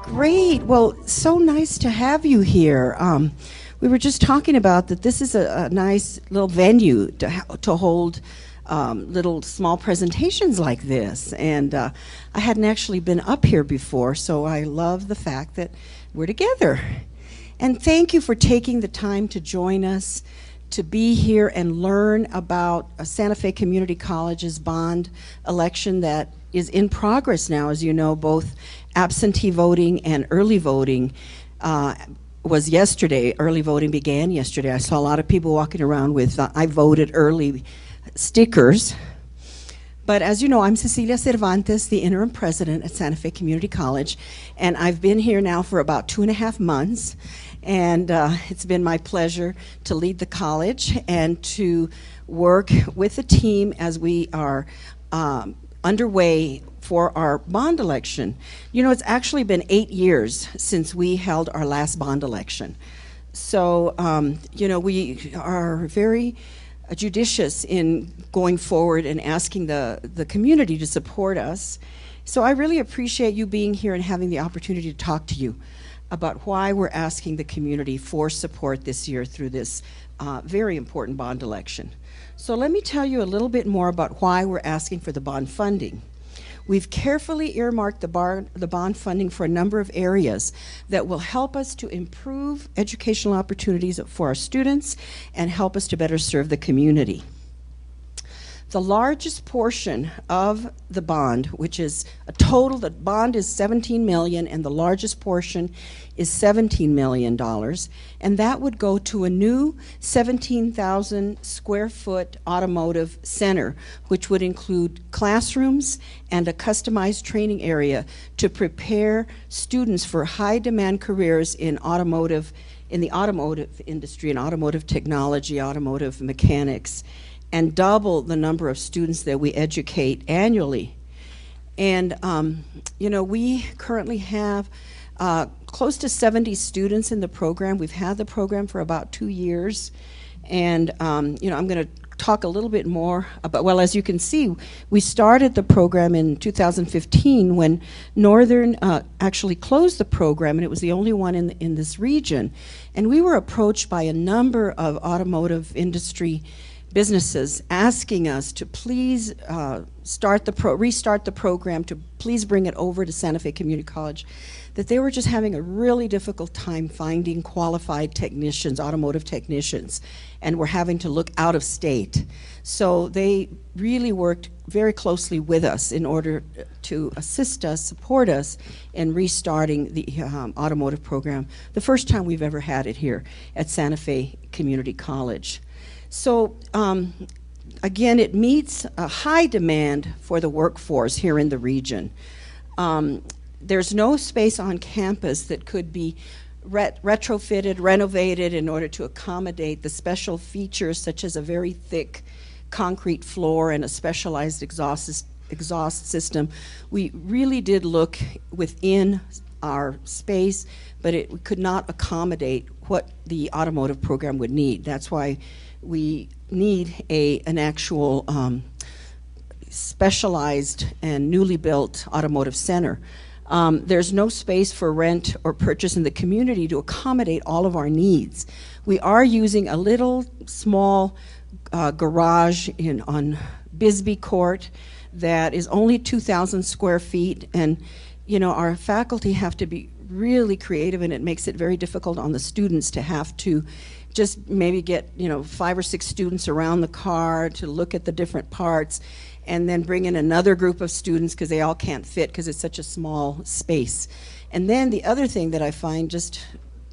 Great. Well, so nice to have you here. We were just talking about that this is a nice little venue to hold little small presentations like this. And I hadn't actually been up here before, so I love the fact that we're together. And thank you for taking the time to join us, to be here and learn about Santa Fe Community College's bond election that is in progress now. As you know, both absentee voting and early voting was yesterday. Early voting began yesterday. I saw a lot of people walking around with I voted early stickers. But as you know, I'm Cecilia Cervantes, the interim president at Santa Fe Community College, and I've been here now for about 2.5 months, and it's been my pleasure to lead the college and to work with the team as we are underway for our bond election. You know, it's actually been 8 years since we held our last bond election. So, you know, we are very judicious in going forward and asking the community to support us. So I really appreciate you being here and having the opportunity to talk to you about why we're asking the community for support this year through this very important bond election. So let me tell you a little bit more about why we're asking for the bond funding. We've carefully earmarked the bond funding for a number of areas that will help us to improve educational opportunities for our students and help us to better serve the community. The largest portion of the bond, which is a total, the bond is $17 million, and the largest portion is $17 million, and that would go to a new 17,000 square foot automotive center, which would include classrooms and a customized training area to prepare students for high demand careers in the automotive industry, in automotive technology, automotive mechanics, and double the number of students that we educate annually. And you know, we currently have close to 70 students in the program. We've had the program for about 2 years, and you know, I'm going to talk a little bit more about, well, as you can see, we started the program in 2015 when Northern actually closed the program, and it was the only one in this region. And we were approached by a number of automotive industry businesses asking us to please restart the program, to please bring it over to Santa Fe Community College, that they were just having a really difficult time finding qualified technicians, automotive technicians, and were having to look out of state. So they really worked very closely with us in order to assist us, support us in restarting the automotive program, the first time we've ever had it here at Santa Fe Community College. So again, it meets a high demand for the workforce here in the region. There's no space on campus that could be retrofitted, renovated in order to accommodate the special features such as a very thick concrete floor and a specialized exhaust system. We really did look within our space, but it could not accommodate what the automotive program would need. That's why we need an actual specialized and newly built automotive center. There's no space for rent or purchase in the community to accommodate all of our needs. We are using a little small garage on Bisbee Court that is only 2,000 square feet, and you know, our faculty have to be really creative, and it makes it very difficult on the students to have to just maybe get, you know, 5 or 6 students around the car to look at the different parts, and then bring in another group of students because they all can't fit because it's such a small space. And then the other thing that I find just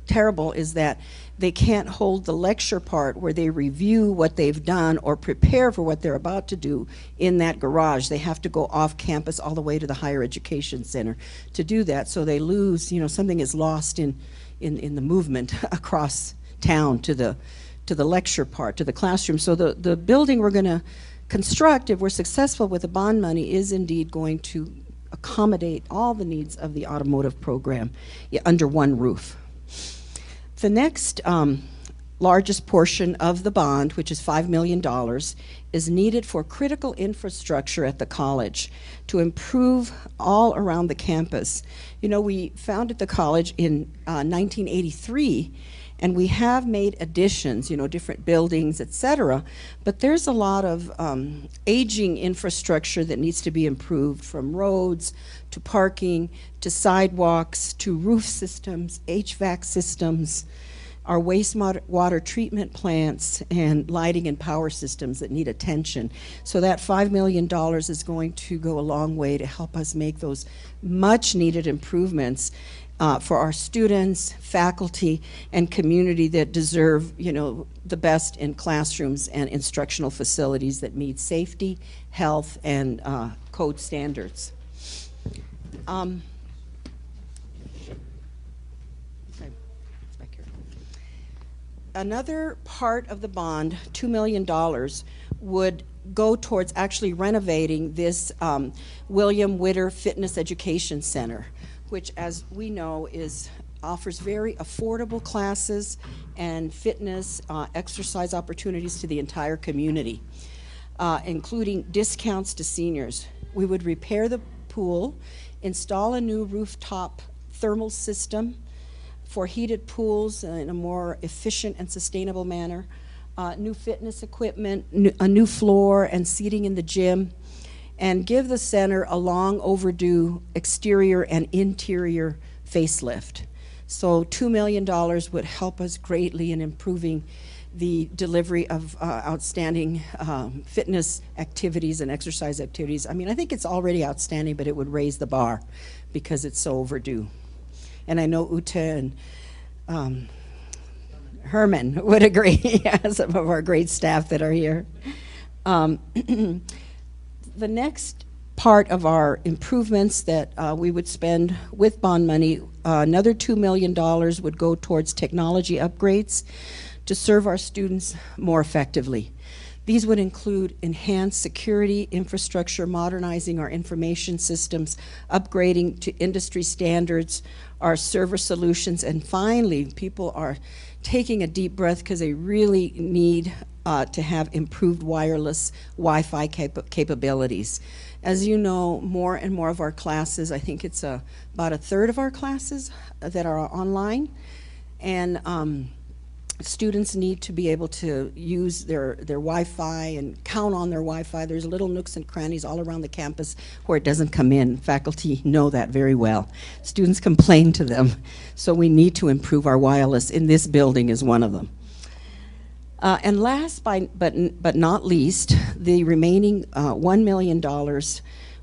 terrible is that they can't hold the lecture part where they review what they've done or prepare for what they're about to do in that garage. They have to go off campus all the way to the higher education center to do that, so they lose, you know, something is lost in the movement across town to the lecture part, to the classroom. So the building we're going to construct, if we're successful with the bond money, is indeed going to accommodate all the needs of the automotive program under one roof. The next largest portion of the bond, which is $5 million, is needed for critical infrastructure at the college to improve all around the campus. You know, we founded the college in 1983, and we have made additions, you know, different buildings, et cetera, but there's a lot of aging infrastructure that needs to be improved, from roads to parking to sidewalks to roof systems, HVAC systems, our wastewater treatment plants, and lighting and power systems that need attention. So that $5 million is going to go a long way to help us make those much needed improvements for our students, faculty, and community that deserve, you know, the best in classrooms and instructional facilities that meet safety, health, and code standards. Another part of the bond, $2 million, would go towards actually renovating this William Witter Fitness Education Center, which, as we know, offers very affordable classes and fitness exercise opportunities to the entire community, including discounts to seniors. We would repair the pool, install a new rooftop thermal system for heated pools in a more efficient and sustainable manner, new fitness equipment, a new floor and seating in the gym, and give the center a long overdue exterior and interior facelift. So $2 million would help us greatly in improving the delivery of outstanding fitness activities and exercise activities. I mean, I think it's already outstanding, but it would raise the bar because it's so overdue. And I know Ute and Herman would agree, yeah, some of our great staff that are here. The next part of our improvements that we would spend with bond money, another $2 million would go towards technology upgrades to serve our students more effectively. These would include enhanced security infrastructure, modernizing our information systems, upgrading to industry standards, our server solutions, and finally, people are taking a deep breath because they really need to have improved wireless Wi-Fi capabilities. As you know, more and more of our classes, I think it's about a third of our classes that are online, and students need to be able to use their Wi-Fi and count on their Wi-Fi. There's little nooks and crannies all around the campus where it doesn't come in. Faculty know that very well. Students complain to them, so we need to improve our wireless, in this building is one of them. And last but not least, the remaining $1 million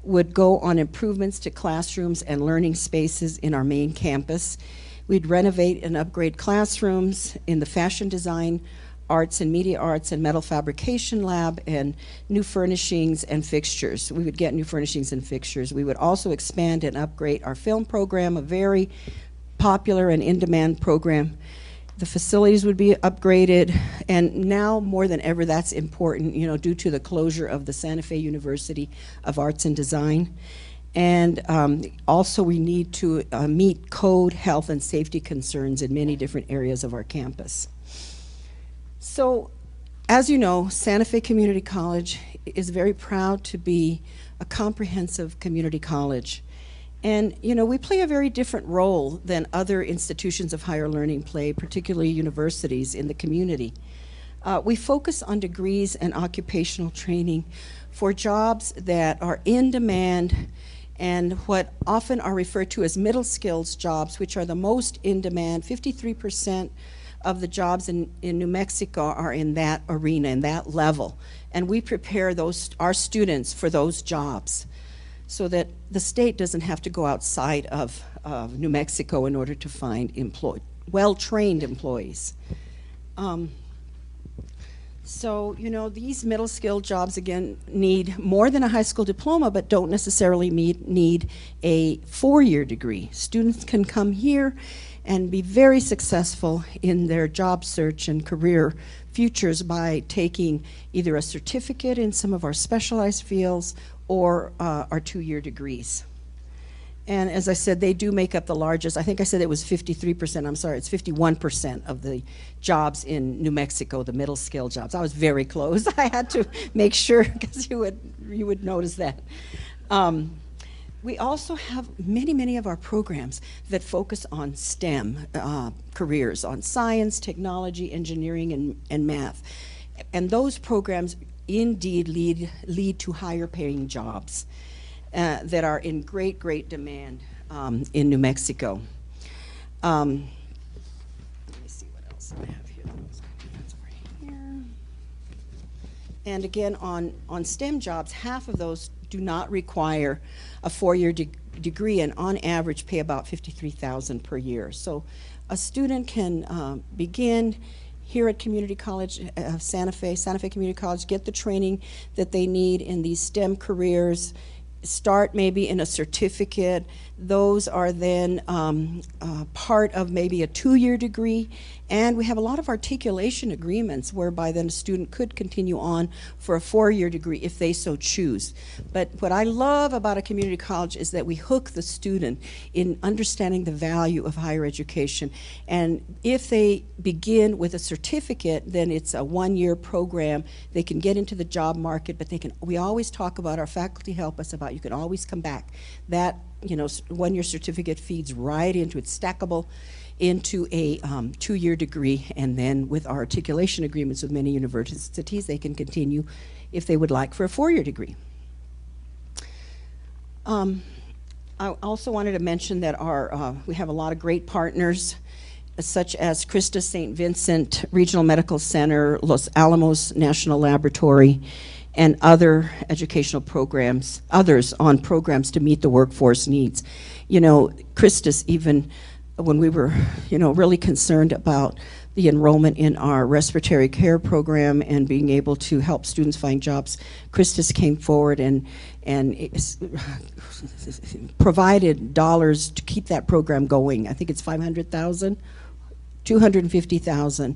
would go on improvements to classrooms and learning spaces in our main campus. We'd renovate and upgrade classrooms in the fashion design, arts and media arts, and metal fabrication lab, and new furnishings and fixtures. We would get new furnishings and fixtures. We would also expand and upgrade our film program, a very popular and in-demand program. The facilities would be upgraded, and now more than ever that's important, you know, due to the closure of the Santa Fe University of Arts and Design. And also we need to meet code, health, and safety concerns in many different areas of our campus. So, as you know, Santa Fe Community College is very proud to be a comprehensive community college. And, you know, we play a very different role than other institutions of higher learning play, particularly universities in the community. We focus on degrees and occupational training for jobs that are in demand and what often are referred to as middle skills jobs, which are the most in demand. 53% of the jobs in New Mexico are in that arena, in that level. And we prepare our students for those jobs so that the state doesn't have to go outside of New Mexico in order to find well-trained employees. So, you know, these middle skill jobs, again, need more than a high school diploma, but don't necessarily need a four-year degree. Students can come here and be very successful in their job search and career futures by taking either a certificate in some of our specialized fields or our two-year degrees. And as I said, they do make up the largest. I think I said it was 53%. I'm sorry, it's 51% of the jobs in New Mexico, the middle skill jobs. I was very close. I had to make sure because you would notice that. We also have many of our programs that focus on STEM careers, on science, technology, engineering, and math. And those programs indeed lead to higher paying jobs that are in great demand in New Mexico. Let me see what else I have here. That's over here. And again, on STEM jobs, half of those do not require a four-year degree, and on average pay about $53,000 per year. So a student can begin here at Community College of Santa Fe Community College, get the training that they need in these STEM careers, start maybe in a certificate. Those are then part of maybe a 2-year degree, and we have a lot of articulation agreements whereby then a student could continue on for a 4-year degree if they so choose. But what I love about a community college is that we hook the student in understanding the value of higher education, and if they begin with a certificate, then it's a 1-year program. They can get into the job market, but we always talk about, our faculty help us about, you can always come back. That 1-year certificate feeds right into, it's stackable into a 2-year degree, and then with our articulation agreements with many universities, they can continue if they would like for a 4-year degree. I also wanted to mention that we have a lot of great partners, such as Christus St. Vincent Regional Medical Center, Los Alamos National Laboratory, and other educational programs, others on programs to meet the workforce needs. Christus, even when we were, really concerned about the enrollment in our respiratory care program and being able to help students find jobs, Christus came forward and provided dollars to keep that program going. I think it's $500,000, $250,000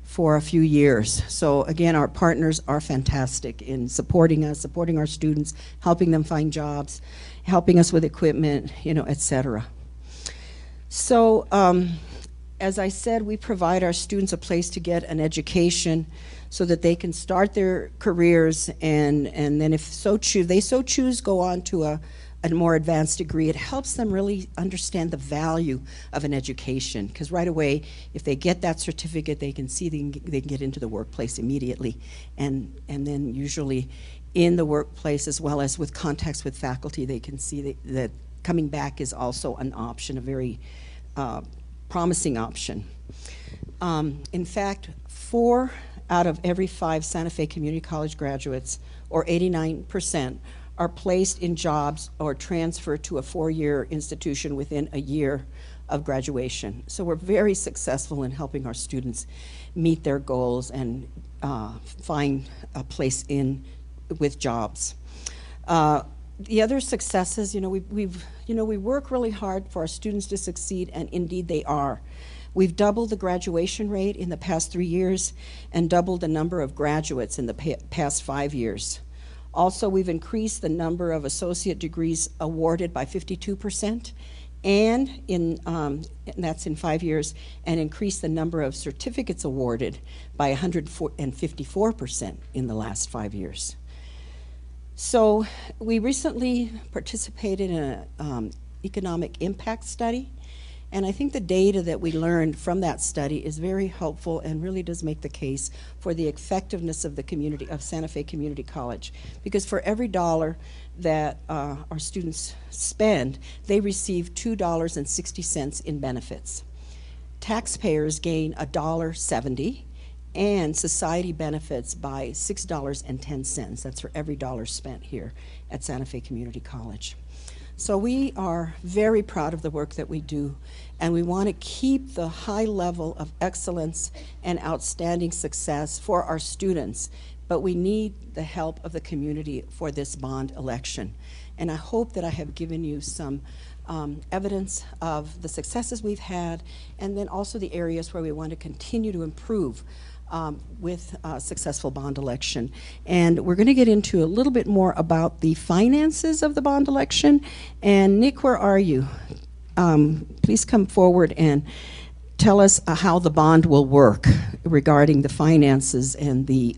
for a few years. So again, our partners are fantastic in supporting us, supporting our students, helping them find jobs, helping us with equipment, et cetera. So as I said, we provide our students a place to get an education so that they can start their careers, and then if they so choose, go on to a more advanced degree. It helps them really understand the value of an education, because right away, if they get that certificate, they can see they can get into the workplace immediately, and then usually in the workplace, as well as with contacts with faculty, they can see that coming back is also an option, a very promising option. In fact, 4 out of every 5 Santa Fe Community College graduates, or 89%, are placed in jobs or transferred to a 4-year institution within a year of graduation. So we're very successful in helping our students meet their goals and find a place with jobs. The other successes, we work really hard for our students to succeed, and indeed they are. We've doubled the graduation rate in the past 3 years and doubled the number of graduates in the past 5 years. Also, we've increased the number of associate degrees awarded by 52%, and that's in 5 years, and increased the number of certificates awarded by 154% in the last 5 years. So we recently participated in an economic impact study, and I think the data that we learned from that study is very helpful and really does make the case for the effectiveness of the community of Santa Fe Community College. Because for every dollar that our students spend, they receive $2.60 in benefits. Taxpayers gain $1.70, and society benefits by $6.10. That's for every dollar spent here at Santa Fe Community College. So we are very proud of the work that we do, and we want to keep the high level of excellence and outstanding success for our students, but we need the help of the community for this bond election. And I hope that I have given you some evidence of the successes we've had, and then also the areas where we want to continue to improve with a successful bond election. And we're going to get into a little bit more about the finances of the bond election. And Nick, where are you? Please come forward and tell us how the bond will work regarding the finances and the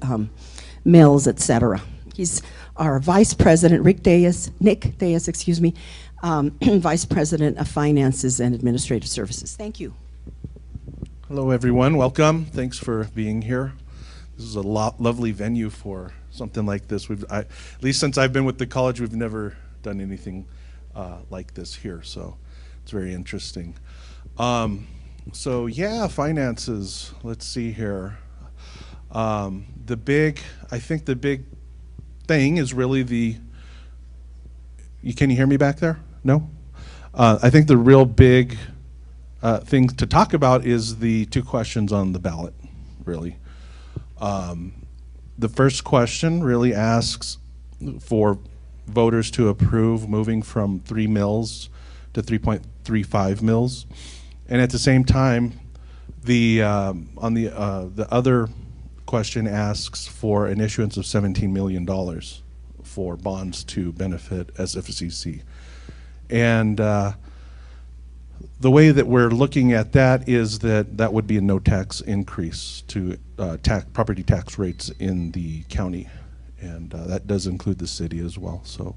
mills, et cetera. He's our Vice President, Nick Diaz, excuse me, Vice President of Finances and Administrative Services. Thank you. Hello, everyone. Welcome. Thanks for being here. This is a lovely venue for something like this. At least since I've been with the college, we've never done anything like this here, so it's very interesting. So yeah, finances. Let's see here. I think the big thing is really can you hear me back there? No? I think the real big thing to talk about is the two questions on the ballot, really. The first question really asks for voters to approve moving from 3 mills to 3.35 mills. And at the same time, the other question asks for an issuance of $17 million for bonds to benefit SFCC. And the way that we're looking at that is that would be a no tax increase to property tax rates in the county. And that does include the city as well. So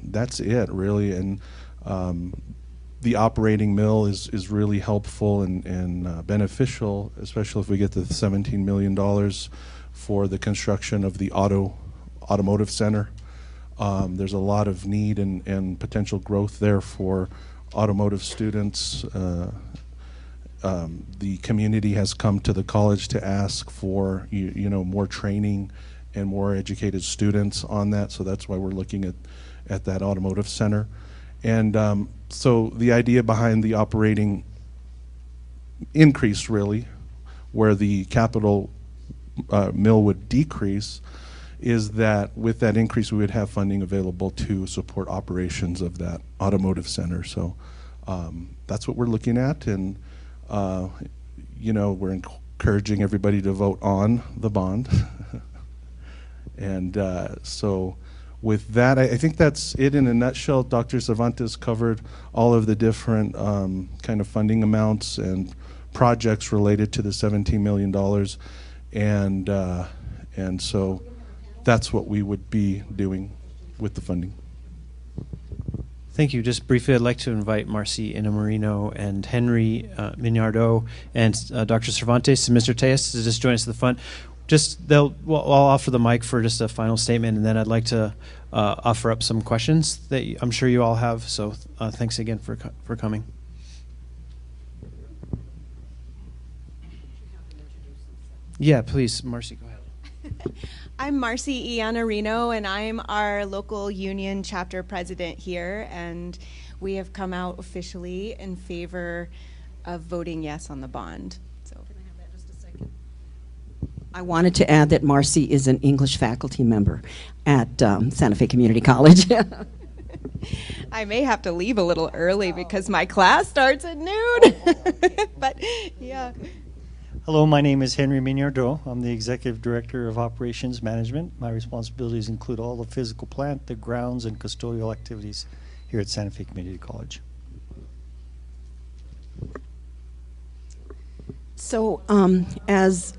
that's it, really. And the operating mill is really helpful and beneficial, especially if we get the $17 million for the construction of the automotive center. There's a lot of need and potential growth there for automotive students. The community has come to the college to ask for more training and more educated students on that, so that's why we're looking at that automotive center. And so the idea behind the operating increase, really, where the capital mill would decrease, is that with that increase we would have funding available to support operations of that automotive center. So that's what we're looking at, and we're encouraging everybody to vote on the bond. And so with that, I think that's it in a nutshell. Dr. Cervantes covered all of the different kind of funding amounts and projects related to the $17 million, and so that's what we would be doing with the funding. Thank you. Just briefly, I'd like to invite Marcy Inamarino and Henry Mignardo and Dr. Cervantes and Mr. Tejas to just join us at the front. I'll offer the mic for just a final statement, and then I'd like to offer up some questions that I'm sure you all have. So thanks again for coming. Yeah, please, Marcy, go ahead. I'm Marcy Iannarino, and I'm our local union chapter president here, and we have come out officially in favor of voting yes on the bond. So can I have that just a second? I wanted to add that Marcy is an English faculty member at Santa Fe Community College. I may have to leave a little early because my class starts at noon. But yeah. Hello, my name is Henry Mignardo. I'm the Executive Director of Operations Management. My responsibilities include all the physical plant, the grounds, and custodial activities here at Santa Fe Community College. So as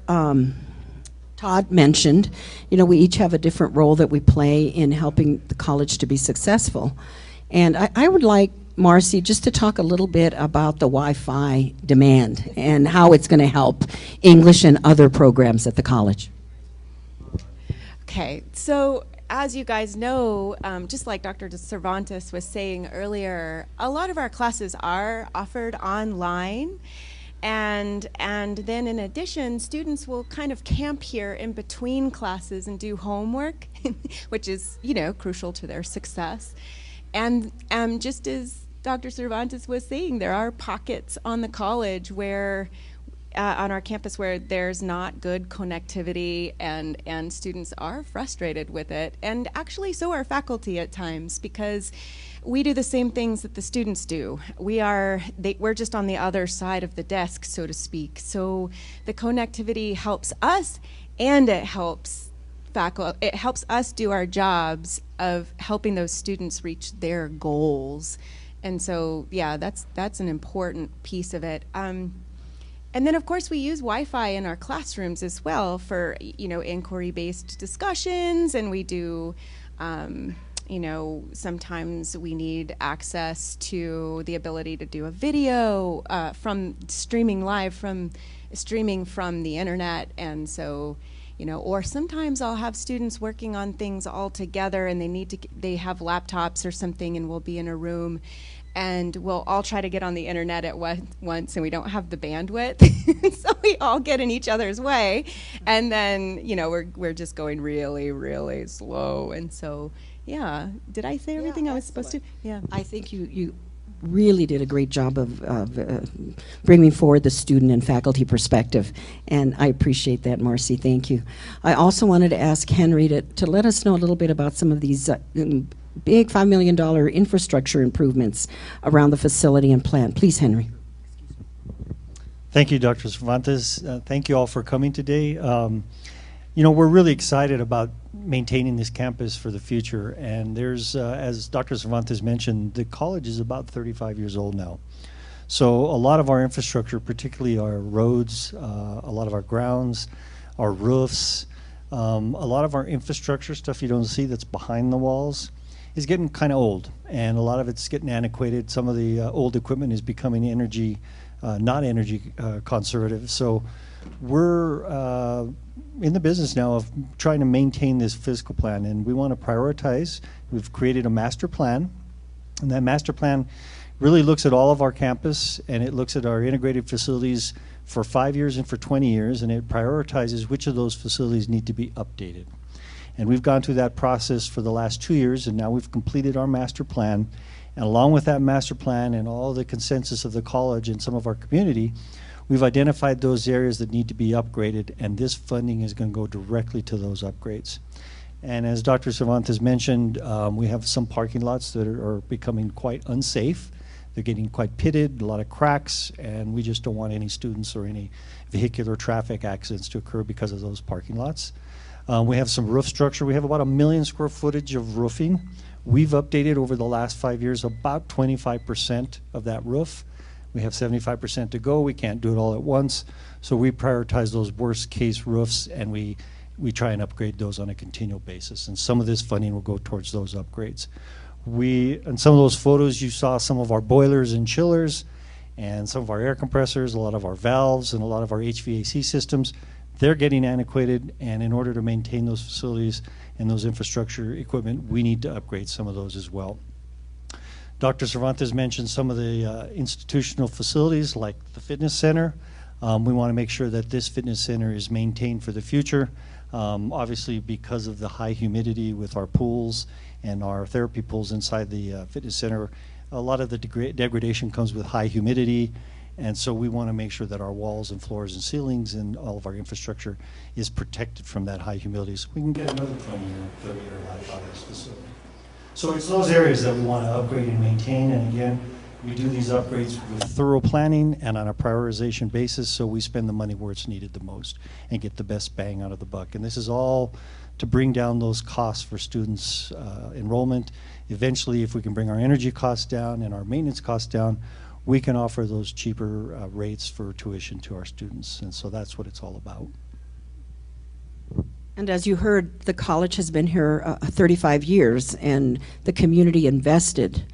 Todd mentioned, we each have a different role that we play in helping the college to be successful. And I would like Marcy just to talk a little bit about the Wi-Fi demand and how it's going to help English and other programs at the college. Okay, so as you guys know, just like Dr. Cervantes was saying earlier, a lot of our classes are offered online. And then in addition, students will kind of camp here in between classes and do homework, which is, crucial to their success. And just as Dr. Cervantes was saying, there are pockets on the college where on our campus where there's not good connectivity, and students are frustrated with it. And actually, so are faculty at times, because we do the same things that the students do. We're just on the other side of the desk, so to speak. So the connectivity helps us, and it helps us do our jobs of helping those students reach their goals. And so, yeah, that's an important piece of it. And then, of course, we use Wi-Fi in our classrooms as well for, inquiry-based discussions, and we do, sometimes we need access to the ability to do a video from streaming from the internet, and so, or sometimes I'll have students working on things all together, and they have laptops or something, and we'll be in a room, and we'll all try to get on the internet at once, and we don't have the bandwidth, so we all get in each other's way, and then we're just going really, really slow, and so yeah. Did I say everything I was supposed to? Yeah. I think you really did a great job of bringing forward the student and faculty perspective, and I appreciate that, Marcy. Thank you. I also wanted to ask Henry to let us know a little bit about some of these big $5 million infrastructure improvements around the facility and plant. Please, Henry. Thank you, Dr. Cervantes. Thank you all for coming today. We're really excited about maintaining this campus for the future. And there's, as Dr. Cervantes mentioned, the college is about 35 years old now. So a lot of our infrastructure, particularly our roads, a lot of our grounds, our roofs, a lot of our infrastructure stuff you don't see that's behind the walls is getting kind of old. And a lot of it's getting antiquated. Some of the old equipment is becoming not energy conservative. So we're in the business now of trying to maintain this physical plan, and we want to prioritize. We've created a master plan, and that master plan really looks at all of our campus, and it looks at our integrated facilities for 5 years and for 20 years, and it prioritizes which of those facilities need to be updated. And we've gone through that process for the last 2 years, and now we've completed our master plan. And along with that master plan and all the consensus of the college and some of our community, we've identified those areas that need to be upgraded, and this funding is going to go directly to those upgrades. And as Dr. Cervantes mentioned, we have some parking lots that are becoming quite unsafe. They're getting quite pitted, a lot of cracks, and we just don't want any students or any vehicular traffic accidents to occur because of those parking lots. We have some roof structure. We have about 1 million square footage of roofing. We've updated over the last 5 years about 25% of that roof. We have 75% to go. We can't do it all at once. So we prioritize those worst case roofs, and we try and upgrade those on a continual basis. And some of this funding will go towards those upgrades. In some of those photos, you saw some of our boilers and chillers and some of our air compressors, a lot of our valves, and a lot of our HVAC systems. They're getting antiquated, and in order to maintain those facilities and those infrastructure equipment, we need to upgrade some of those as well. Dr. Cervantes mentioned some of the institutional facilities like the fitness center. We want to make sure that this fitness center is maintained for the future. Obviously, because of the high humidity with our pools and our therapy pools inside the fitness center, a lot of the degradation comes with high humidity. And so we want to make sure that our walls and floors and ceilings and all of our infrastructure is protected from that high humidity. So we can get another 20-year life out of this facility. So it's those areas that we want to upgrade and maintain. And again, we do these upgrades with thorough planning and on a prioritization basis, so we spend the money where it's needed the most and get the best bang out of the buck. And this is all to bring down those costs for students' enrollment. Eventually, if we can bring our energy costs down and our maintenance costs down, we can offer those cheaper rates for tuition to our students. And so that's what it's all about. And as you heard, the college has been here 35 years, and the community invested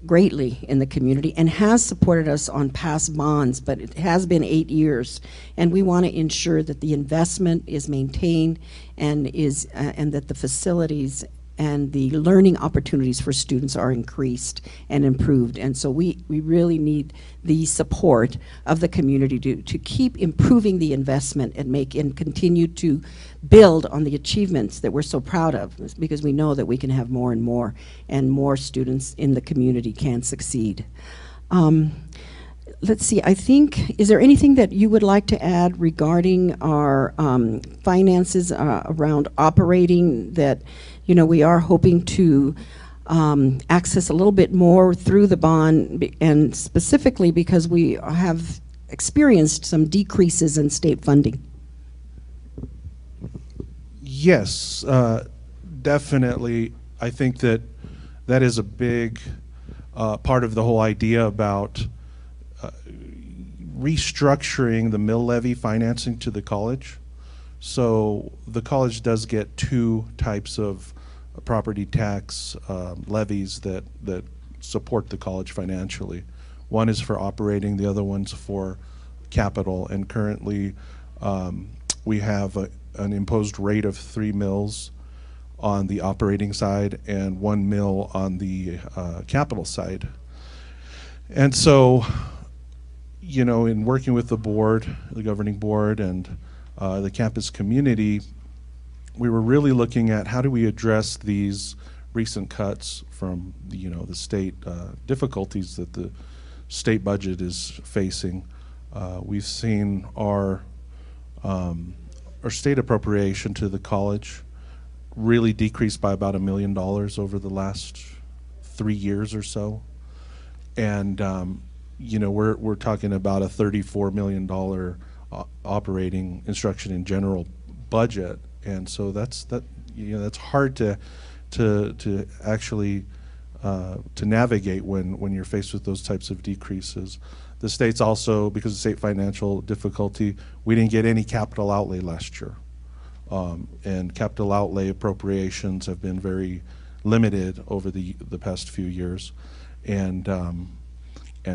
greatly in the community and has supported us on past bonds, but it has been 8 years, and we want to ensure that the investment is maintained and that the facilities and the learning opportunities for students are increased and improved. And so we really need the support of the community to keep improving the investment and continue to build on the achievements that we're so proud of, because we know that we can have more and more students in the community can succeed. let's see, I think, is there anything that you would like to add regarding our finances around operating that, we are hoping to access a little bit more through the bond, and specifically because we have experienced some decreases in state funding? Yes, definitely. I think that is a big part of the whole idea about restructuring the mill levy financing to the college. So the college does get two types of property tax levies that support the college financially. One is for operating, the other one's for capital, and currently we have an imposed rate of 3 mills on the operating side and 1 mill on the capital side. And so, in working with the board, the governing board, and the campus community, we were really looking at how do we address these recent cuts from the state difficulties that the state budget is facing. We've seen our state appropriation to the college really decreased by about $1 million over the last 3 years or so, and we're talking about a $34 million operating instruction in general budget, and so that's hard to actually to navigate when you're faced with those types of decreases. The state's also, because of state financial difficulty, we didn't get any capital outlay last year. And capital outlay appropriations have been very limited over the past few years. And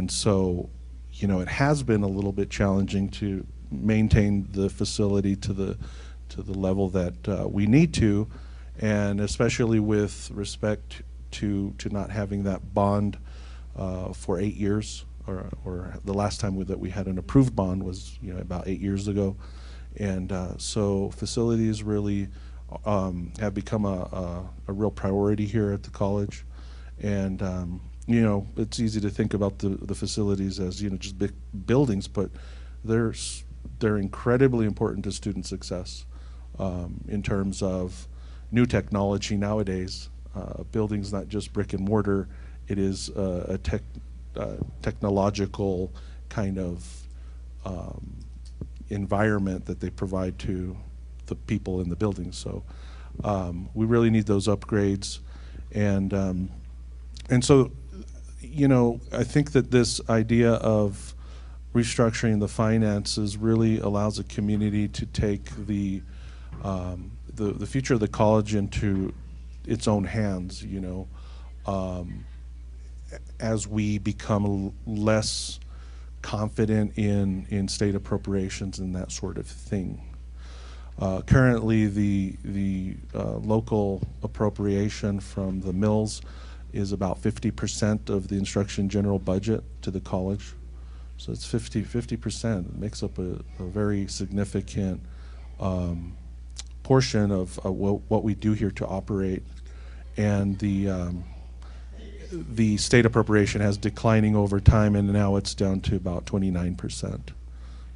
so, it has been a little bit challenging to maintain the facility to the level that we need to, and especially with respect to not having that bond for 8 years, or the last time that we had an approved bond was about 8 years ago, and so facilities really have become a real priority here at the college, and it's easy to think about the facilities as just big buildings, but they're incredibly important to student success in terms of new technology nowadays. Buildings not just brick and mortar, it is a technological kind of environment that they provide to the people in the buildings. So we really need those upgrades, and so I think that this idea of restructuring the finances really allows a community to take the future of the college into its own hands, as we become less confident in state appropriations and that sort of thing. Currently, the local appropriation from the mills is about 50% of the instruction general budget to the college. So it's 50%. It makes up a very significant portion of what we do here to operate. And the state appropriation has declining over time, and now it's down to about 29%.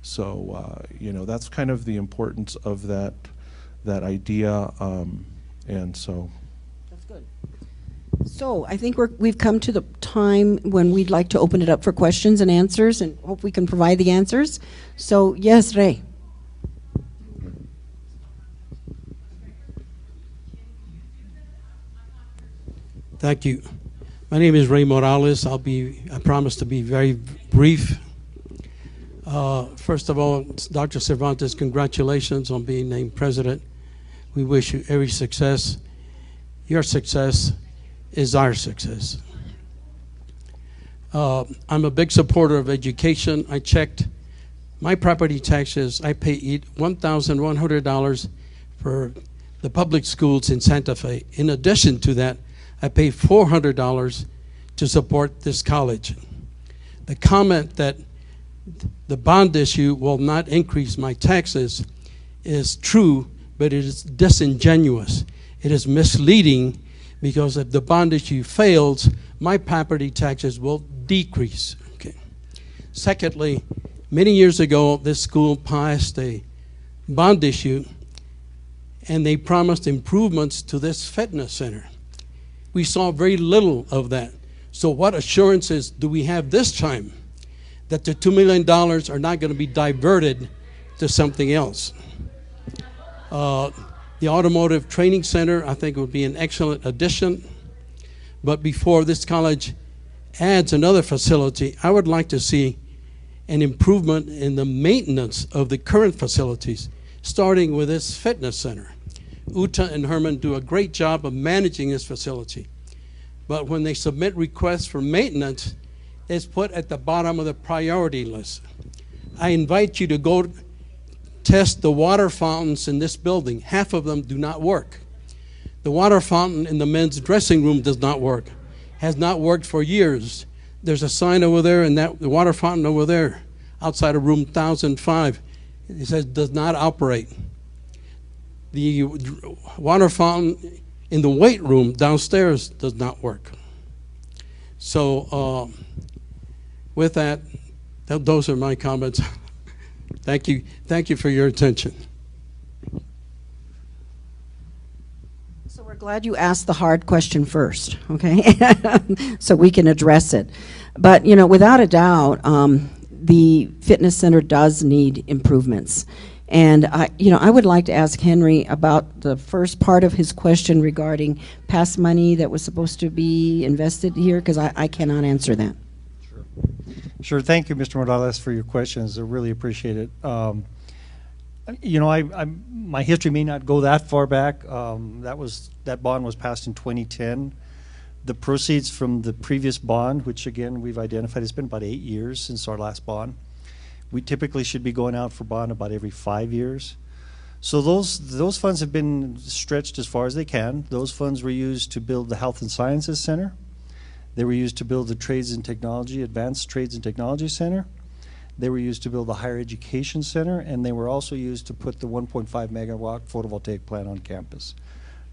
So that's kind of the importance of that idea, and so. That's good. So I think we've come to the time when we'd like to open it up for questions and answers, and hope we can provide the answers. So yes, Ray. Thank you. My name is Ray Morales. I promise to be very brief. First of all, Dr. Cervantes, congratulations on being named president. We wish you every success. Your success is our success. I'm a big supporter of education. I checked my property taxes. I pay $1,100 for the public schools in Santa Fe. In addition to that, I pay $400 to support this college. The comment that the bond issue will not increase my taxes is true, but it is disingenuous. It is misleading, because if the bond issue fails, my property taxes will decrease. Okay. Secondly, many years ago, this school passed a bond issue, and they promised improvements to this fitness center. We saw very little of that. So what assurances do we have this time that the $2 million are not going to be diverted to something else? The Automotive Training Center, I think, would be an excellent addition. But before this college adds another facility, I would like to see an improvement in the maintenance of the current facilities, starting with this fitness center. Uta and Herman do a great job of managing this facility. But when they submit requests for maintenance, it's put at the bottom of the priority list. I invite you to go test the water fountains in this building. Half of them do not work. The water fountain in the men's dressing room does not work, has not worked for years. There's a sign over there, and the water fountain over there, outside of room 1005, it says does not operate. The water fountain in the weight room downstairs does not work. So with that, those are my comments. Thank you for your attention. So we're glad you asked the hard question first, okay? So we can address it. But, you know, without a doubt, the fitness center does need improvements. And I would like to ask Henry about the first part of his question regarding past money that was supposed to be invested here, because I cannot answer that. Sure. Thank you, Mr. Morales, for your questions. I really appreciate it. My history may not go that far back. That bond was passed in 2010. The proceeds from the previous bond, which again we've identified, it's been about 8 years since our last bond. We typically should be going out for bond about every 5 years. So those funds have been stretched as far as they can. Those funds were used to build the Health and Sciences Center. They were used to build the Trades and Technology, Advanced Trades and Technology Center. They were used to build the Higher Education Center, and they were also used to put the 1.5 megawatt photovoltaic plant on campus.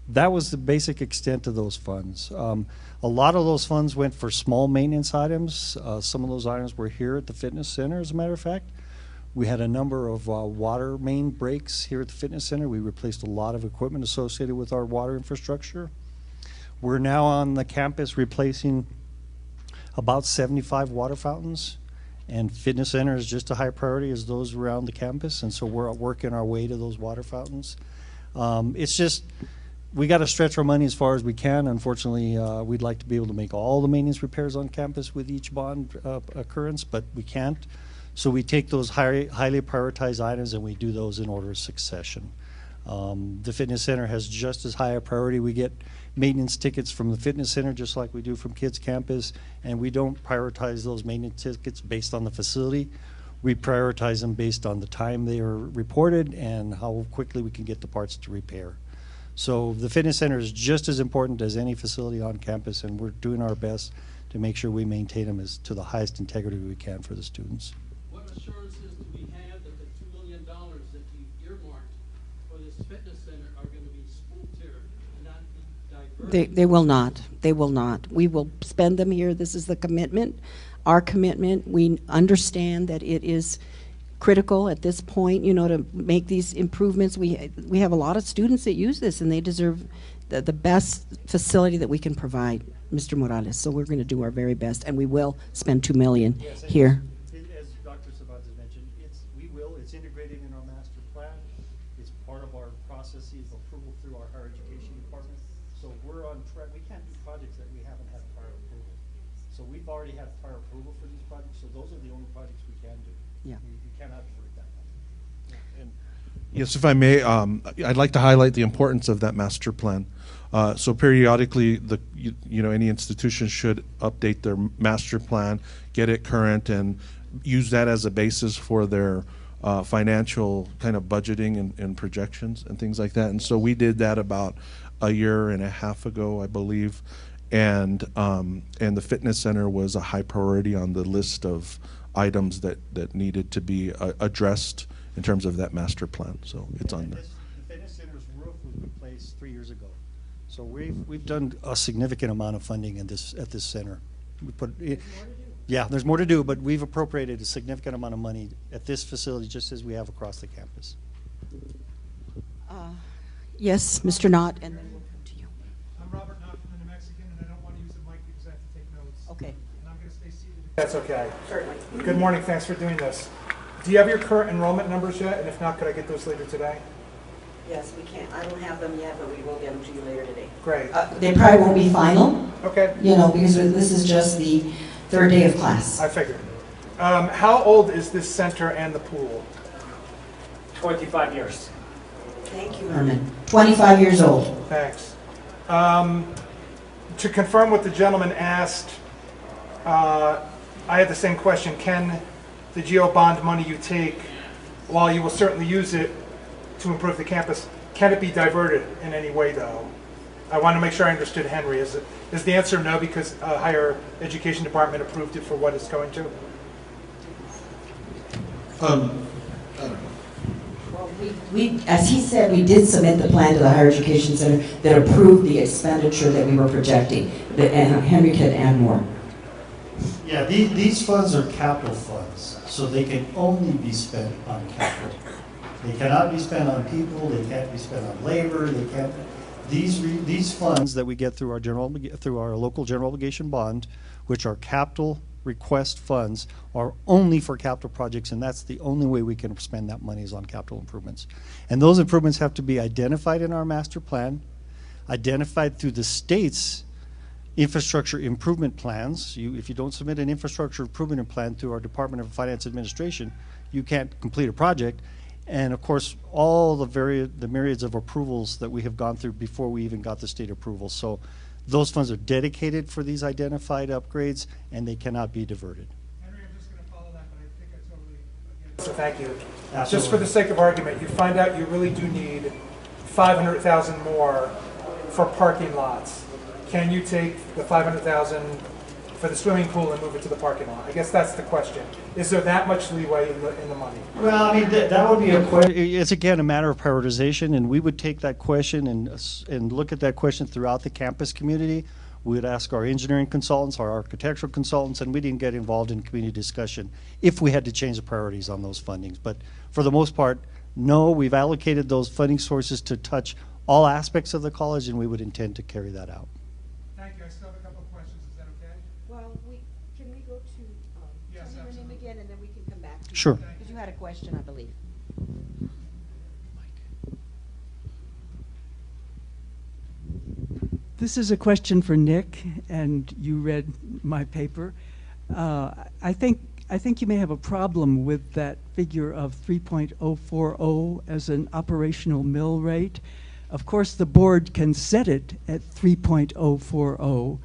That was the basic extent of those funds. A lot of those funds went for small maintenance items. Some of those items were here at the fitness center, as a matter of fact. We had a number of water main breaks here at the fitness center. We replaced a lot of equipment associated with our water infrastructure. We're now on the campus replacing about 75 water fountains, and fitness center is just a high priority as those around the campus, and so we're working our way to those water fountains. It's just, we got to stretch our money as far as we can. Unfortunately, we'd like to be able to make all the maintenance repairs on campus with each bond occurrence, but we can't. So we take those highly prioritized items and we do those in order of succession. The fitness center has just as high a priority. We get maintenance tickets from the fitness center just like we do from Kids Campus, and we don't prioritize those maintenance tickets based on the facility. We prioritize them based on the time they are reported and how quickly we can get the parts to repair. So the fitness center is just as important as any facility on campus, and we're doing our best to make sure we maintain them as to the highest integrity we can for the students. What assurances do we have that the $2 million that you earmarked for this fitness center are going to be spent here and not be diverted? They will not. They will not. We will spend them here. This is the commitment, our commitment. We understand that it is critical at this point, you know, to make these improvements. We have a lot of students that use this, and they deserve the best facility that we can provide, Mr. Morales. So we're going to do our very best, and we will spend $2 million here. As Dr. Cervantes mentioned, it's integrated in our master plan. It's part of our processes of approval through our higher education department. So we're on track. We can't do projects that we haven't had prior approval. So we've already had prior approval for these projects. So those are the only projects we can do. Yeah. You cannot divert that one. Yes, if I may, I'd like to highlight the importance of that master plan. So periodically, any institution should update their master plan, get it current, and use that as a basis for their financial kind of budgeting and projections and things like that. And so we did that about a year and a half ago, I believe, and the fitness center was a high priority on the list of items that needed to be addressed in terms of that master plan. So it's on there. The fitness center's roof was replaced 3 years ago. So we've done a significant amount of funding at this center. We put it, Yeah, there's more to do, but we've appropriated a significant amount of money at this facility, just as we have across the campus. Yes, Mr. Knott, and then we'll come to you. I'm Robert Knott from the New Mexican, and I don't want to use the mic because I have to take notes. Okay. And I'm going to stay seated. That's okay. Certainly. Good morning. Thanks for doing this. Do you have your current enrollment numbers yet? And if not, could I get those later today? Yes, we can. I don't have them yet, but we will get them to you later today. Great. They probably won't be final, Okay. because this is just the third day of class. I figured. How old is this center and the pool? 25 years. Thank you, Herman. 25 years old. Thanks. To confirm what the gentleman asked, I had the same question. Can the GO bond money you take, while you will certainly use it to improve the campus, can it be diverted in any way, though? I want to make sure I understood Henry. Is the answer no, because higher education department approved it for what it's going to? I don't know. Well, we, as he said, we did submit the plan to the Higher Education Center that approved the expenditure that we were projecting. And Henry can add more. Yeah, these funds are capital funds, so they can only be spent on capital. They cannot be spent on people. They can't be spent on labor. They can't. These funds that we get through our local general obligation bond, which are capital request funds, are only for capital projects, and that's the only way we can spend that money is on capital improvements. And those improvements have to be identified in our master plan, identified through the state's infrastructure improvement plans. If you don't submit an infrastructure improvement plan through our Department of Finance Administration, you can't complete a project. And of course, all the myriads of approvals that we have gone through before we even got the state approval. So those funds are dedicated for these identified upgrades, and they cannot be diverted. Henry, I'm just going to follow that, but I think I totally get it. So thank you. Absolutely. Just for the sake of argument, you find out you really do need 500,000 more for parking lots. Can you take the 500,000 for the swimming pool and move it to the parking lot? I guess that's the question. Is there that much leeway in the money? Well, I mean, that would be a question. It's again a matter of prioritization, and we would take that question and look at that question throughout the campus community. We would ask our engineering consultants, our architectural consultants, and we didn't get involved in community discussion if we had to change the priorities on those fundings. But for the most part, no, we've allocated those funding sources to touch all aspects of the college, and we would intend to carry that out. Thank you. I still have a couple of questions. Is that okay? Well, can we go to Yes, tell me your name absolutely. again, and then we can come back to you. Sure. Because you had a question, I believe. This is a question for Nick, and you read my paper. I think you may have a problem with that figure of 3.040 as an operational mill rate. Of course, the board can set it at 3.040,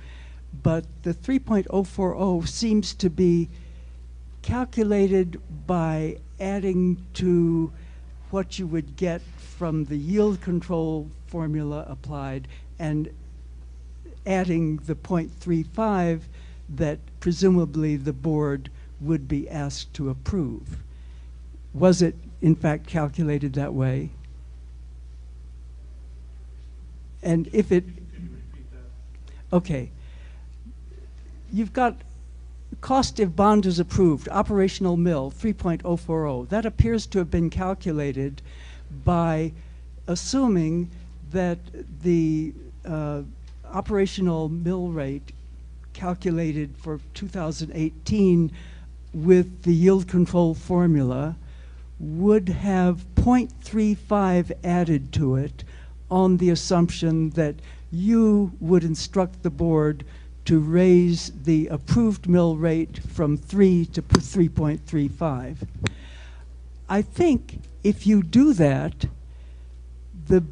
but the 3.040 seems to be calculated by adding to what you would get from the yield control formula applied and adding the 0.35 that presumably the board would be asked to approve. Was it in fact calculated that way? And if it, okay, you've got cost if bond is approved, operational mill 3.040. That appears to have been calculated by assuming that the operational mill rate calculated for 2018 with the yield control formula would have 0.35 added to it on the assumption that you would instruct the board to raise the approved mill rate from 3 to 3.35. I think if you do that, the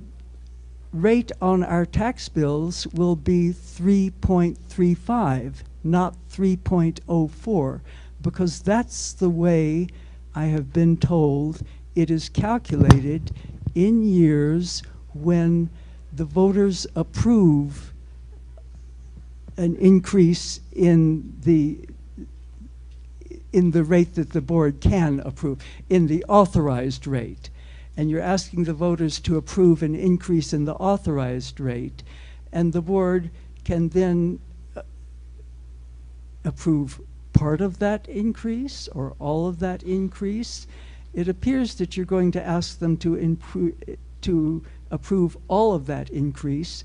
rate on our tax bills will be 3.35, not 3.04, because that's the way I have been told it is calculated in years when the voters approve an increase in the rate that the board can approve, in the authorized rate. And you're asking the voters to approve an increase in the authorized rate, and the board can then approve part of that increase or all of that increase, it appears that you're going to ask them to approve all of that increase.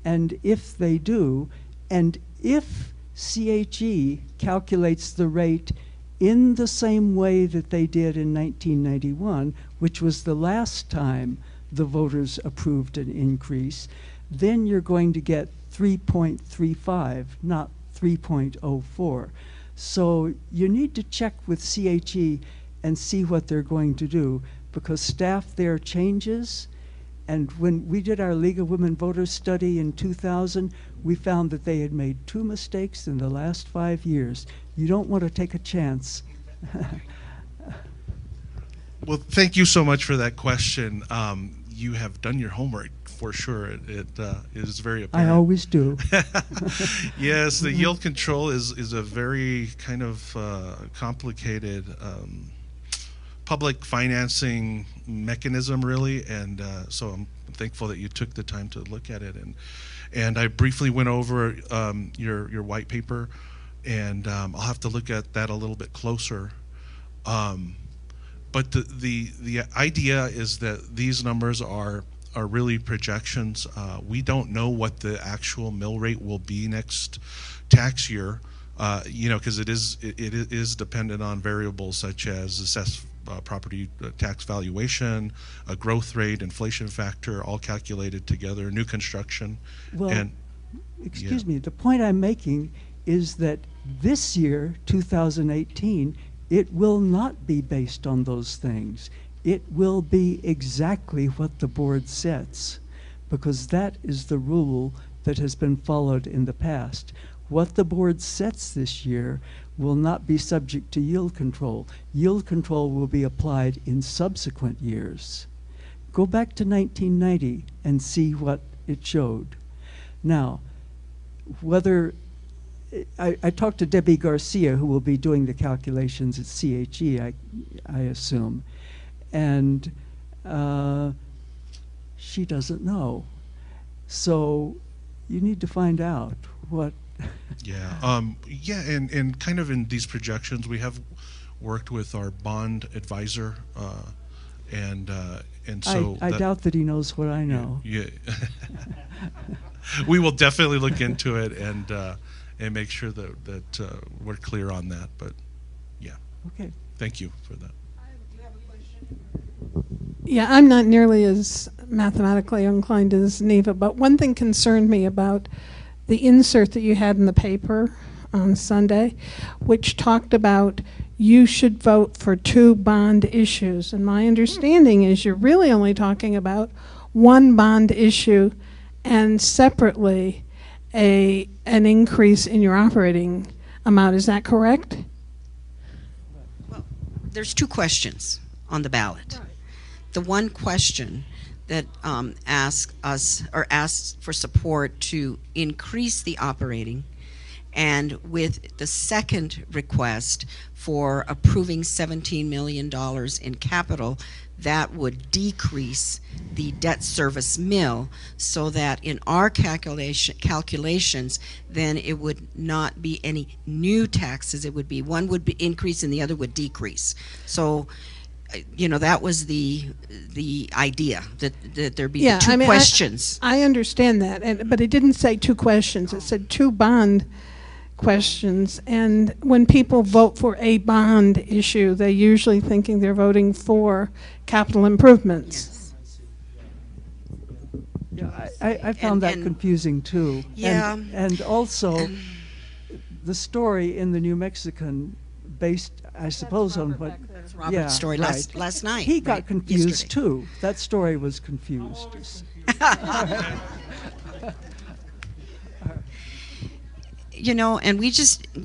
And if they do, and if CHE calculates the rate in the same way that they did in 1991, which was the last time the voters approved an increase, then you're going to get 3.35, not 3.04. So you need to check with CHE and see what they're going to do, because staff there changes. And when we did our League of Women Voters study in 2000, we found that they had made 2 mistakes in the last 5 years. You don't want to take a chance. Well, thank you so much for that question. You have done your homework for sure. It is very apparent. I always do. Yes, the yield control is a very kind of complicated public financing mechanism, really, and so I'm thankful that you took the time to look at it. And I briefly went over your white paper, and I'll have to look at that a little bit closer. But the idea is that these numbers are really projections. We don't know what the actual mill rate will be next tax year, because it is dependent on variables such as assessed property tax valuation, a growth rate, inflation factor, all calculated together, new construction. Well, and excuse me, the point I'm making is that this year, 2018, it will not be based on those things. It will be exactly what the board sets, because that is the rule that has been followed in the past. What the board sets this year will not be subject to yield control. Yield control will be applied in subsequent years. Go back to 1990 and see what it showed. Now, whether I talked to Debbie Garcia, who will be doing the calculations at CHE, I assume, and she doesn't know. So you need to find out what. Yeah, and kind of in these projections, we have worked with our bond advisor, and so I doubt that he knows what I know. Yeah, we will definitely look into it and make sure that we're clear on that. But yeah, okay. Thank you for that. Do you have a question? Yeah, I'm not nearly as mathematically inclined as Neva, but one thing concerned me about the insert that you had in the paper on Sunday, which talked about you should vote for 2 bond issues. And my understanding is you're really only talking about 1 bond issue and separately an increase in your operating amount. Is that correct? Well, there's 2 questions on the ballot. Right. The one question that asks for support to increase the operating, and with the second request for approving $17 million in capital, that would decrease the debt service mill, so that in our calculations, then it would not be any new taxes. It would be one would be increase and the other would decrease. So that was the idea, that there be 2 questions. I understand that, but it didn't say 2 questions. It said 2 bond questions. And when people vote for a bond issue, they're usually thinking they're voting for capital improvements. Yes. Yeah, I found that confusing too. Yeah. And also, the story in the New Mexican, based, I suppose, on what. That's Robert's story last night. He got confused yesterday. too. That story was confused. And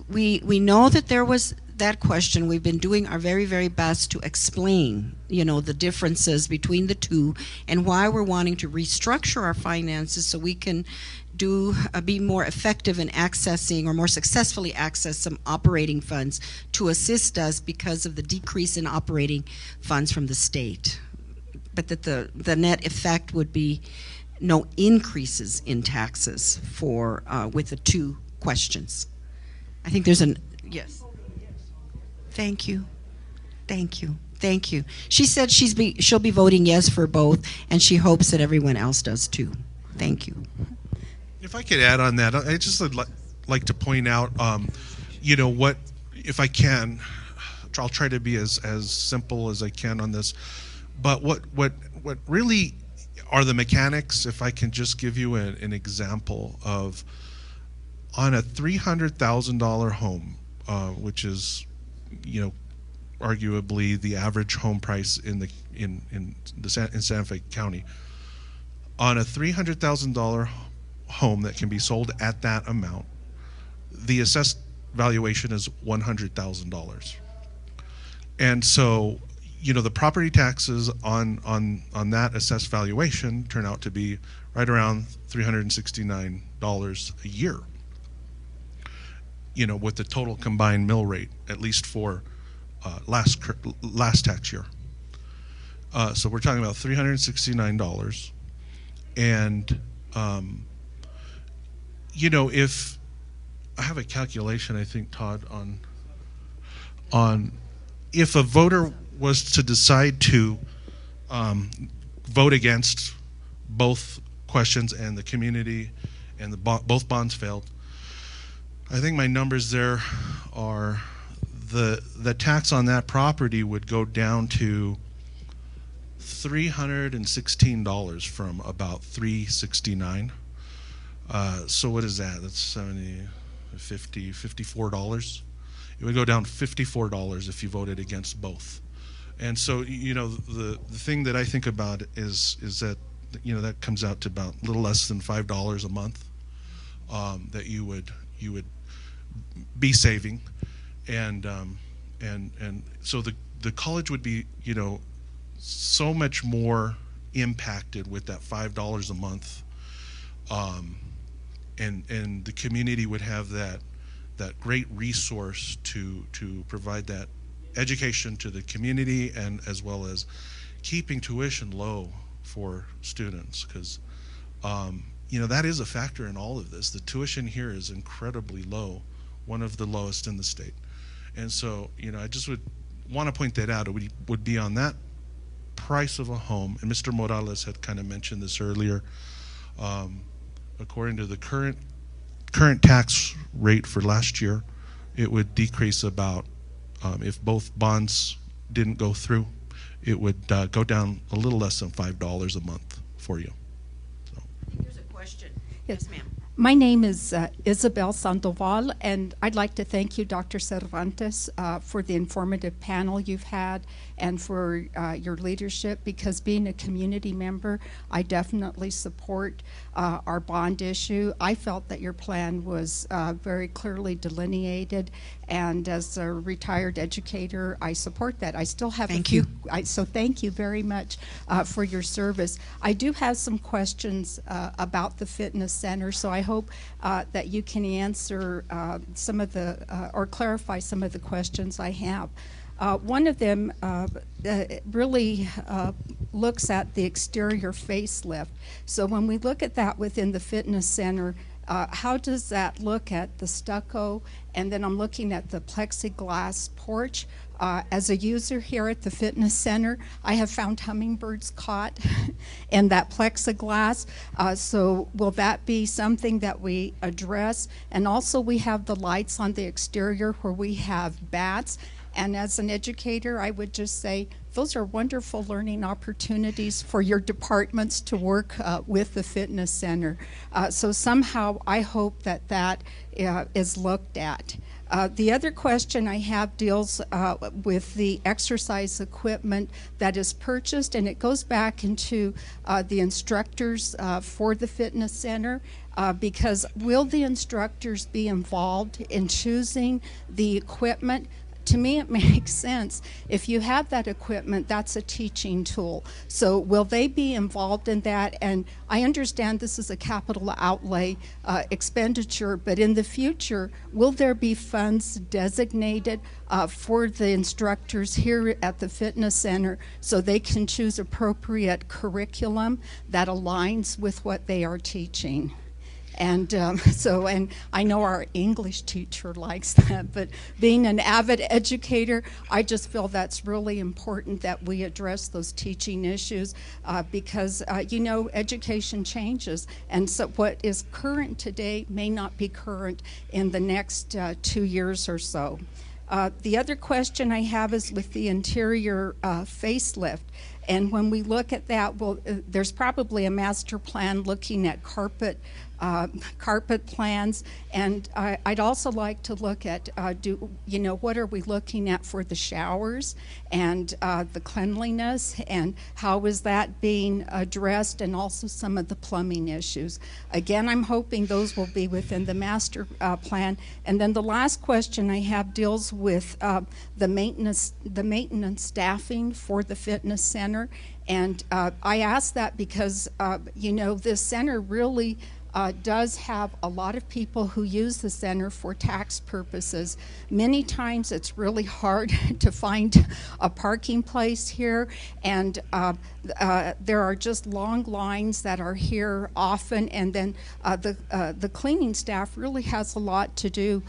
we know that there was that question. We've been doing our very, very best to explain, the differences between the 2 and why we're wanting to restructure our finances so we can be more effective in accessing, or more successfully access, some operating funds to assist us because of the decrease in operating funds from the state. But that the net effect would be no increases in taxes with the 2 questions. I think there's yes. Thank you. Thank you. Thank you. She said she'll be voting yes for both, and she hopes that everyone else does too. Thank you. If I could add on that, I just would like to point out, you know, what, if I can, I'll try to be as simple as I can on this, but what really are the mechanics, if I can just give you an example of, on a $300,000 home, which is, you know, arguably the average home price in Santa Fe County, on a $300,000 home that can be sold at that amount, the assessed valuation is $100,000. And so, you know, the property taxes on that assessed valuation turn out to be right around $369 a year, you know, with the total combined mill rate, at least for last tax year. So we're talking about $369. And, you know, if I have a calculation, I think, Todd, on if a voter was to decide to vote against both questions and the community and both bonds failed, I think my numbers there are the tax on that property would go down to $316 from about $369. So what is that? That's 70, 50, $54. It would go down $54 if you voted against both. And so, you know, the thing that I think about is that, you know, that comes out to about a little less than $5 a month that you would be saving, and so the college would be, you know, so much more impacted with that $5 a month, and the community would have that great resource to provide that education to the community, and as well as keeping tuition low for students, because you know, that is a factor in all of this. The tuition here is incredibly low, one of the lowest in the state. And so, you know, I just would want to point that out. It would be on that price of a home, and Mr. Morales had kind of mentioned this earlier. According to the current tax rate for last year, it would decrease about, if both bonds didn't go through, it would go down a little less than $5 a month for you. So. Here's a question. Yes, ma'am. My name is Isabel Sandoval, and I'd like to thank you, Dr. Cervantes, for the informative panel you've had and for your leadership, because being a community member, I definitely support our bond issue. I felt that your plan was very clearly delineated, and as a retired educator, I support that. I still have thank you. So thank you very much for your service. I do have some questions about the fitness center, so I hope that you can answer some of the, or clarify some of the questions I have. One of them really looks at the exterior facelift. So when we look at that within the fitness center, how does that look at the stucco? And then I'm looking at the plexiglass porch. As a user here at the fitness center, I have found hummingbirds caught in that plexiglass. So will that be something that we address? And also we have the lights on the exterior where we have bats. And as an educator, I would just say those are wonderful learning opportunities for your departments to work with the fitness center. So somehow I hope that that is looked at. The other question I have deals with the exercise equipment that is purchased, and it goes back into the instructors for the fitness center. Because will the instructors be involved in choosing the equipment? To me, it makes sense. If you have that equipment, that's a teaching tool. So will they be involved in that? And I understand this is a capital outlay expenditure, but in the future, will there be funds designated for the instructors here at the fitness center so they can choose appropriate curriculum that aligns with what they are teaching? And and I know our English teacher likes that, but being an avid educator, I just feel that's really important that we address those teaching issues because, education changes. And so what is current today may not be current in the next 2 years or so. The other question I have is with the interior facelift. And when we look at that, well, there's probably a master plan looking at carpet plans, and I'd also like to look at what are we looking at for the showers and the cleanliness, and how is that being addressed, and also some of the plumbing issues. Again, I'm hoping those will be within the master plan. And then the last question I have deals with the maintenance staffing for the fitness center. And I ask that because this center really does have a lot of people who use the center for tax purposes. Many times it's really hard to find a parking place here, and there are just long lines that are here often, and then the cleaning staff really has a lot to do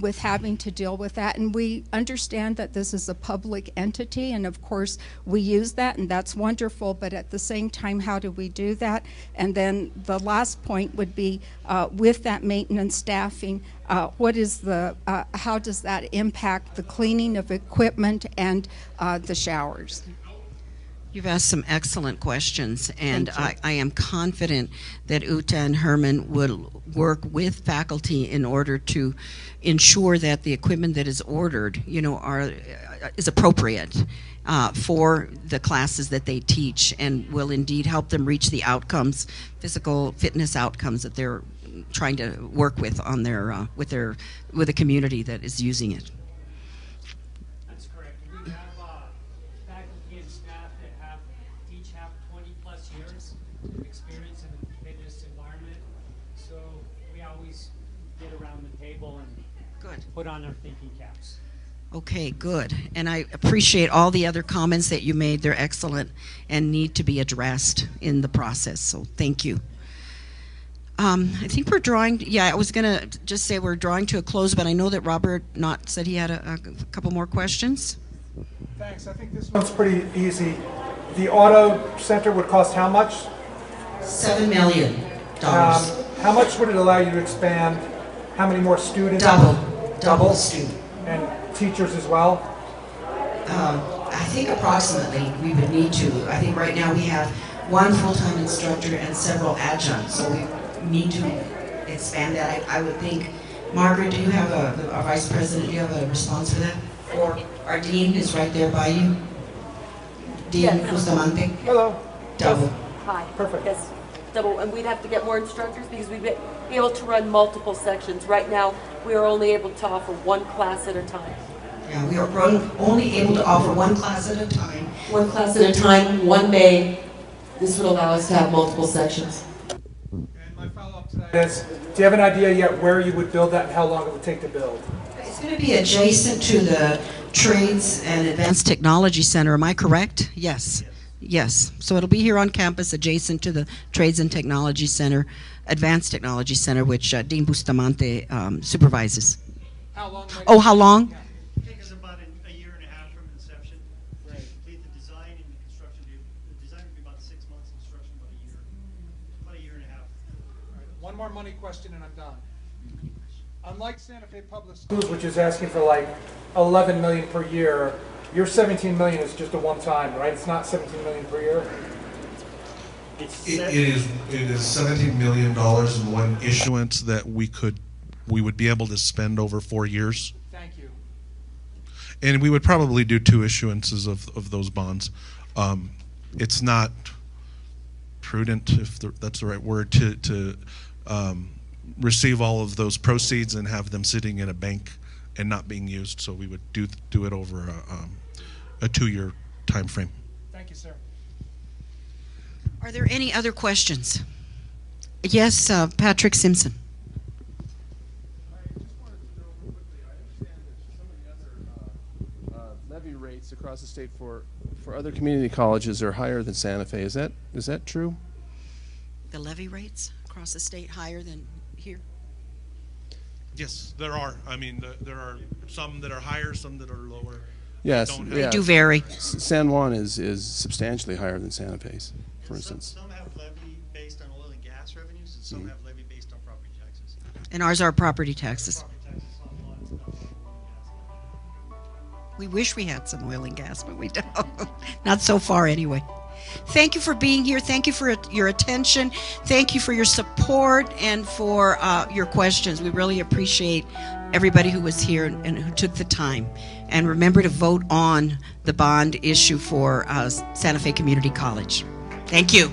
with having to deal with that. And we understand that this is a public entity, and of course we use that, and that's wonderful, but at the same time, how do we do that? And then the last point would be with that maintenance staffing, what is how does that impact the cleaning of equipment and the showers? You've asked some excellent questions, and I am confident that Uta and Herman will work with faculty in order to ensure that the equipment that is ordered, is appropriate for the classes that they teach, and will indeed help them reach the outcomes, physical fitness outcomes that they're trying to work with on their with a community that is using it. That's correct. We have faculty and staff that each have 20+ years experience in the fitness environment. So we always get around the table and put on our thinking caps. Okay, good. And I appreciate all the other comments that you made. They're excellent and need to be addressed in the process. So thank you. I think we're drawing, I was going to just say we're drawing to a close, but I know that Robert Knott said he had a couple more questions. Thanks. I think this one's pretty easy. The auto center would cost how much? $7 million. How much would it allow you to expand? How many more students? Double student. And teachers as well? I think approximately we would need to. I think right now we have one full-time instructor and several adjuncts, so we need to expand that. I would think. Margaret, do you have our vice president, do you have a response for that? Or our dean is right there by you? Dean Bustamante? Hello. Double. Hi. Perfect. Yes, double. And we'd have to get more instructors because we'd be able to run multiple sections. Right now, we are only able to offer one class at a time. Yeah, we are only able to offer one class at a time. One class at a time, one May. This would allow us to have multiple sections. And my follow-up to that is, do you have an idea yet where you would build that and how long it would take to build? It's going to be adjacent to the Trades and Advanced Technology Center. Am I correct? Yes. Yes. So it'll be here on campus, adjacent to the Trades and Technology Center, Advanced Technology Center, which Dean Bustamante supervises. How long? Oh, how long? Yeah. It takes us about a year and a half from inception to complete the design and the construction. The design would be about 6 months, construction about a year. About a year and a half. All right, one more money question and I'm done. Unlike Santa Fe Public Schools, which is asking for like $11 million per year, your $17 million is just a one-time, right? It's not $17 million per year. It is $17 million in one issuance that we would be able to spend over 4 years. Thank you. And we would probably do 2 issuances of those bonds. It's not prudent, if that's the right word, to receive all of those proceeds and have them sitting in a bank and not being used. So we would do it over a 2-year time frame. Thank you, sir. Are there any other questions? Yes, Patrick Simpson. Levy rates across the state for other community colleges are higher than Santa Fe. Is that true? The levy rates? across the state higher than here? Yes, there are. I mean, there are some that are higher, some that are lower. Yes, They do vary. San Juan is substantially higher than Santa Fe's, for instance. Some have levy based on oil and gas revenues, and some have levy based on property taxes. And ours are property taxes. We wish we had some oil and gas, but we don't. Not so far anyway. Thank you for being here. Thank you for your attention. Thank you for your support and for your questions. We really appreciate everybody who was here and who took the time. And remember to vote on the bond issue for Santa Fe Community College. Thank you.